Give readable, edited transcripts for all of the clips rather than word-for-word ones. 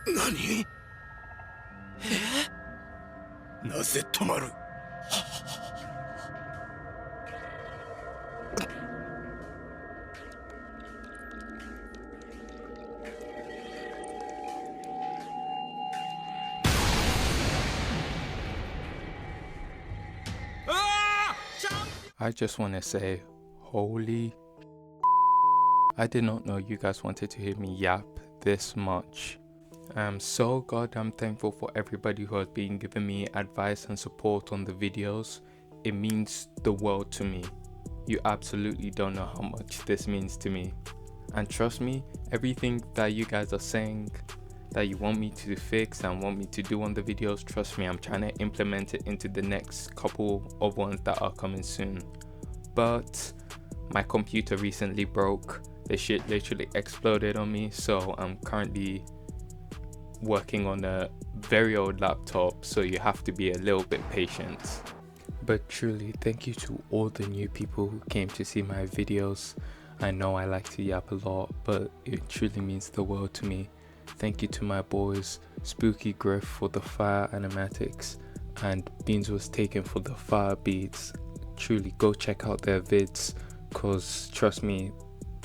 何？なぜ止まる？I just want to say, holy, I did not know you guys wanted to hear me yap this much. I'm so goddamn thankful for everybody who has been giving me advice and support on the videos. It means the world to me. You absolutely don't know how much this means to me. And trust me, everything that you guys are saying that you want me to fix and want me to do on the videos, trust me, I'm trying to implement it into the next couple of ones that are coming soon. But my computer recently broke. The shit literally exploded on me, so I'm currently working on a very old laptop, so you have to be a little bit patient. But truly, thank you to all the new people who came to see my videos. I know I like to yap a lot, but it truly means the world to me. Thank you to my boys, Spooky Griff for the fire animatics, and Beans was taken for the fire beats. Truly, go check out their vids, cause trust me,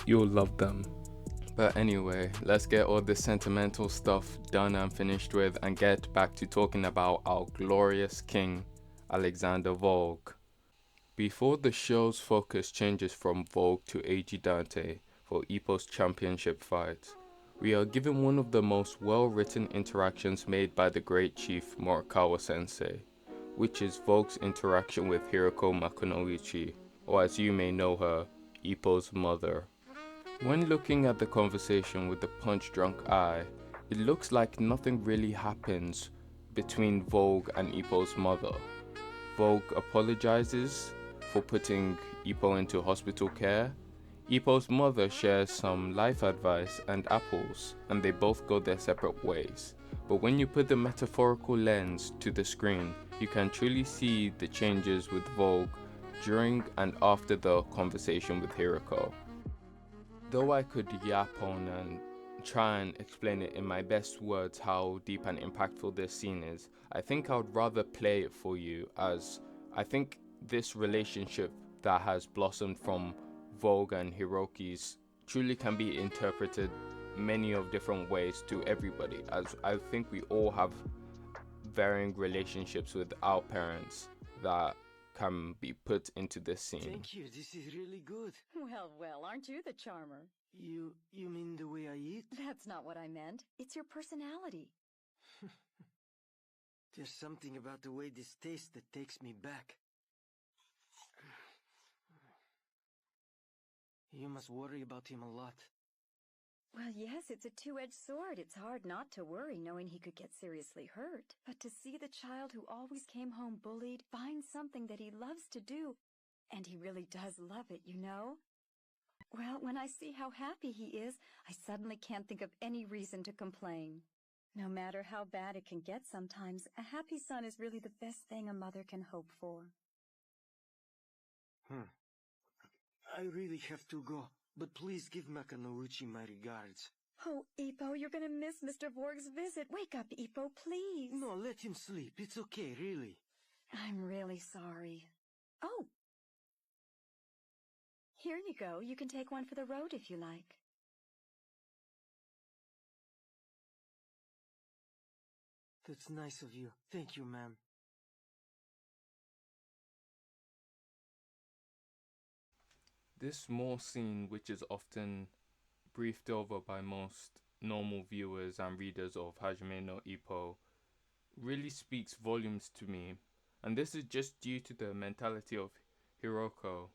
you'll love them. But anyway, let's get all this sentimental stuff done and finished with and get back to talking about our glorious king, Alexander Volg. Before the show's focus changes from Volg to AG Dante for Ippo's championship fight, we are given one of the most well-written interactions made by the great chief Morikawa sensei, which is Volg's interaction with Hiroko Makunoichi, or as you may know her, Ippo's mother. When looking at the conversation with the punch-drunk eye, it looks like nothing really happens between Volg and Ippo's mother. Volg apologizes for putting Ippo into hospital care. Ippo's mother shares some life advice and apples, and they both go their separate ways. But when you put the metaphorical lens to the screen, you can truly see the changes with Volg during and after the conversation with Hiroko. Though I could yap on and try and explain it in my best words how deep and impactful this scene is, I think I would rather play it for you, as I think this relationship that has blossomed from Volg and Hiroki's truly can be interpreted many of different ways to everybody, as I think we all have varying relationships with our parents that can be put into this scene. Thank you, this is really good. Well, aren't you the charmer? You mean the way I eat? That's not what I meant. It's your personality. There's something about the way this tastes that takes me back. You must worry about him a lot. Well, yes, it's a two-edged sword. It's hard not to worry knowing he could get seriously hurt. But to see the child who always came home bullied find something that he loves to do, and he really does love it, you know? Well, when I see how happy he is, I suddenly can't think of any reason to complain. No matter how bad it can get sometimes, a happy son is really the best thing a mother can hope for. I really have to go, but please give Makanouchi my regards. Oh, Ippo, you're gonna miss Mr. Vorg's visit. Wake up, Ippo, please. No, let him sleep. It's okay, really. I'm really sorry. Oh! Here you go. You can take one for the road if you like. That's nice of you. Thank you, ma'am. This small scene, which is often briefed over by most normal viewers and readers of Hajime no Ippo, really speaks volumes to me, and this is just due to the mentality of Hiroko,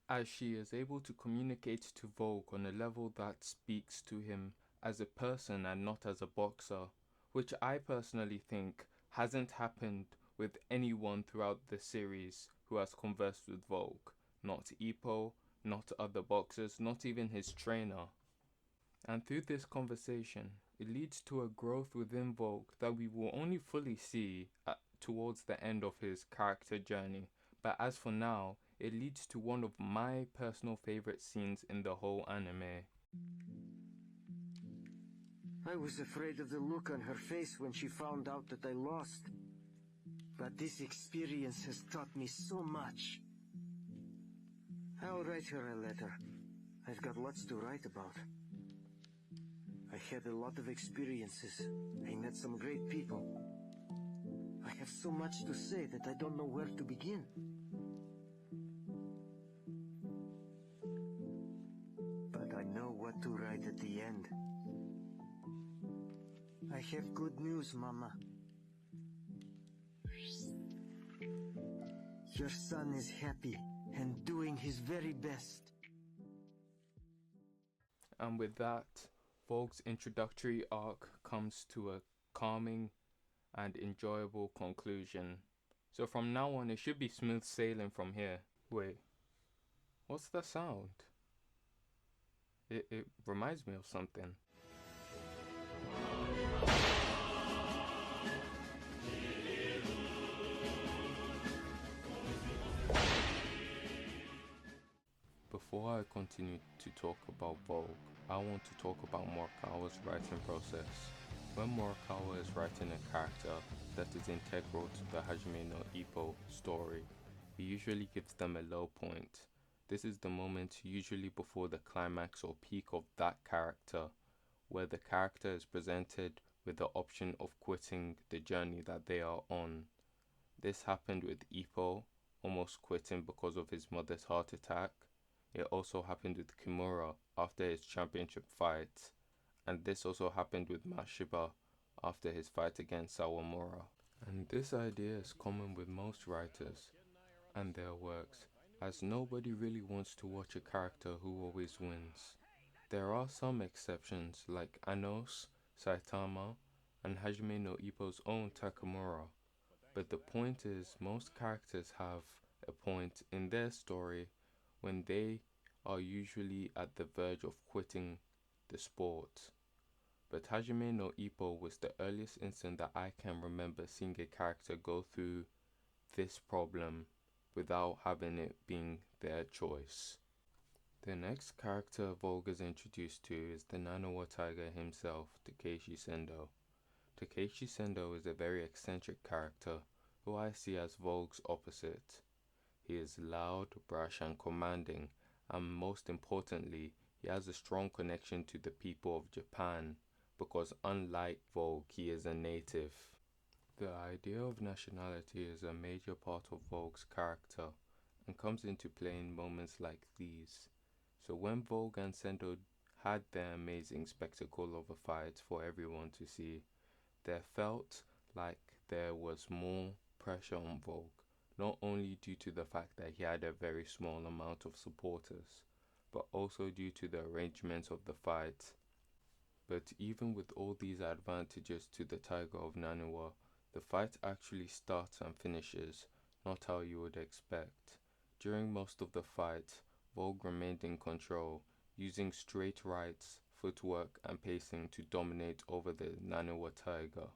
as she is able to communicate to Volg on a level that speaks to him as a person and not as a boxer, which I personally think hasn't happened with anyone throughout the series who has conversed with Volg. Not Ippo, not other boxers, not even his trainer. And through this conversation, it leads to a growth within Volg that we will only fully see towards the end of his character journey. But as for now, it leads to one of my personal favorite scenes in the whole anime. I was afraid of the look on her face when she found out that I lost. But this experience has taught me so much. I'll write her a letter. I've got lots to write about. I had a lot of experiences. I met some great people. I have so much to say that I don't know where to begin. But I know what to write at the end. I have good news, Mama. Your son is happy and doing his very best. And with that, Volg's introductory arc comes to a calming and enjoyable conclusion. So from now on, it should be smooth sailing from here. Wait, what's that sound? It reminds me of something. Before I continue to talk about Volg, I want to talk about Morikawa's writing process. When Morikawa is writing a character that is integral to the Hajime no Ippo story, he usually gives them a low point. This is the moment usually before the climax or peak of that character, where the character is presented with the option of quitting the journey that they are on. This happened with Ippo, almost quitting because of his mother's heart attack. It also happened with Kimura after his championship fight, and this also happened with Mashiba after his fight against Sawamura. And this idea is common with most writers and their works, as nobody really wants to watch a character who always wins. There are some exceptions like Anos, Saitama, and Hajime no Ippo's own Takamura, but the point is most characters have a point in their story when they are usually at the verge of quitting the sport. But Hajime no Ippo was the earliest instant that I can remember seeing a character go through this problem without having it being their choice. The next character Volg is introduced to is the Nanawa tiger himself, Takeshi Sendo. Takeshi Sendo is a very eccentric character who I see as Volg's opposite. He is loud, brash and commanding, and most importantly, he has a strong connection to the people of Japan because unlike Volg, he is a native. The idea of nationality is a major part of Volg's character and comes into play in moments like these. So when Volg and Sendo had their amazing spectacle of a fight for everyone to see, there felt like there was more pressure on Volg, not only due to the fact that he had a very small amount of supporters, but also due to the arrangements of the fight. But even with all these advantages to the Tiger of Naniwa, the fight actually starts and finishes not how you would expect. During most of the fight, Volg remained in control, using straight rights, footwork and pacing to dominate over the Naniwa Tiger.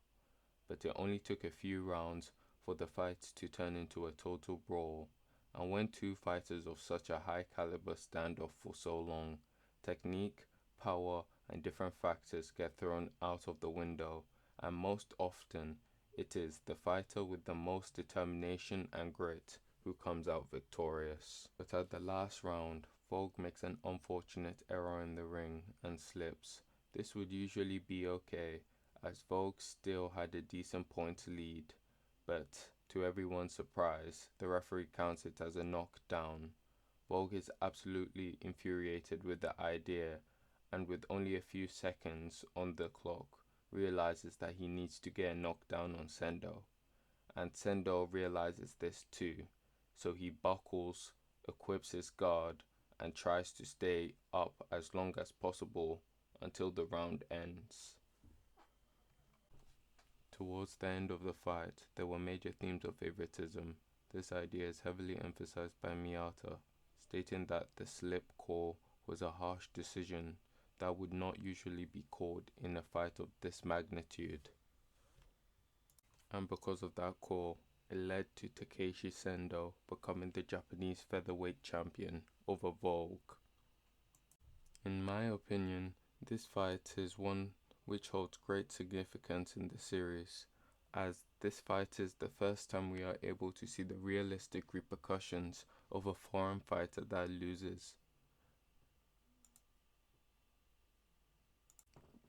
But it only took a few rounds for the fight to turn into a total brawl, and when two fighters of such a high caliber stand off for so long, technique, power and different factors get thrown out of the window, and most often it is the fighter with the most determination and grit who comes out victorious. But at the last round, Volg makes an unfortunate error in the ring and slips. This would usually be okay, as Volg still had a decent point lead, but to everyone's surprise, the referee counts it as a knockdown. Volg is absolutely infuriated with the idea, and with only a few seconds on the clock, realizes that he needs to get a knockdown on Sendo. And Sendo realizes this too, so he buckles, equips his guard, and tries to stay up as long as possible until the round ends. Towards the end of the fight, there were major themes of favoritism. This idea is heavily emphasized by Miyata, stating that the slip call was a harsh decision that would not usually be called in a fight of this magnitude. And because of that call, it led to Takeshi Sendo becoming the Japanese featherweight champion over Volg. In my opinion, this fight is one which holds great significance in the series, as this fight is the first time we are able to see the realistic repercussions of a foreign fighter that loses.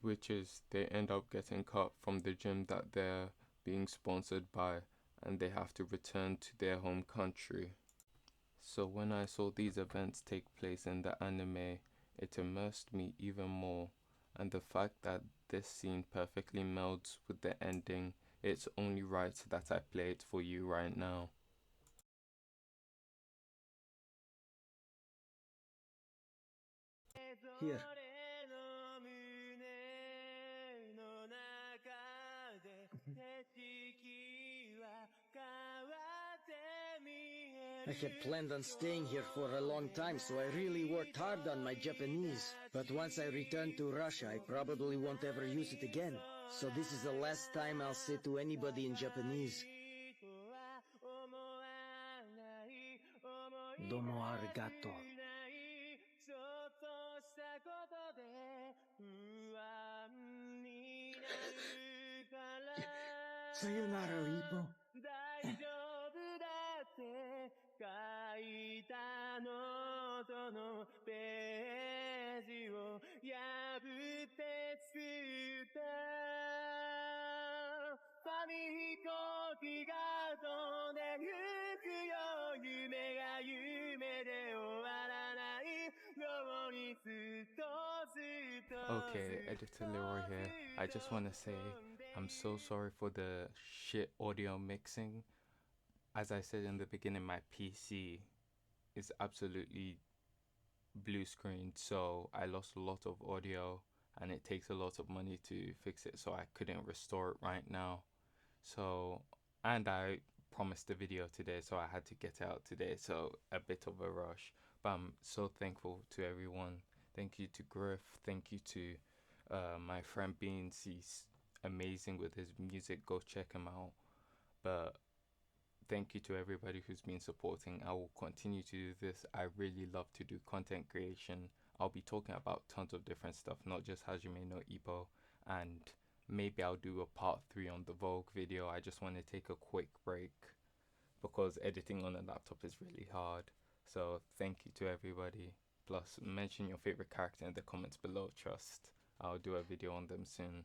Which is, they end up getting cut from the gym that they're being sponsored by, and they have to return to their home country. So when I saw these events take place in the anime, it immersed me even more, and the fact that this scene perfectly melds with the ending, it's only right that I play it for you right now. Here. I had planned on staying here for a long time, so I really worked hard on my Japanese. But once I return to Russia, I probably won't ever use it again. So this is the last time I'll say to anybody in Japanese. Domo arigato. Sayonara, Ippo. 書いたノートのページを破って作った紙飛行機が飛んでゆくよ夢が夢で終わらないようにずっとずっと Okay, Editor Leroy here. I just want to say I'm so sorry for the shit audio mixing. As I said in the beginning, my PC is absolutely blue screened, so I lost a lot of audio and it takes a lot of money to fix it, so I couldn't restore it right now. So, and I promised a video today, so I had to get it out today, so a bit of a rush. But I'm so thankful to everyone. Thank you to Griff, thank you to my friend Beans. He's amazing with his music, go check him out. But thank you to everybody who's been supporting. I will continue to do this. I really love to do content creation. I'll be talking about tons of different stuff, not just Hajime No Ippo, and maybe I'll do a part 3 on the Volg video. I just want to take a quick break because editing on a laptop is really hard. So thank you to everybody. Plus mention your favorite character in the comments below. Trust I'll do a video on them soon.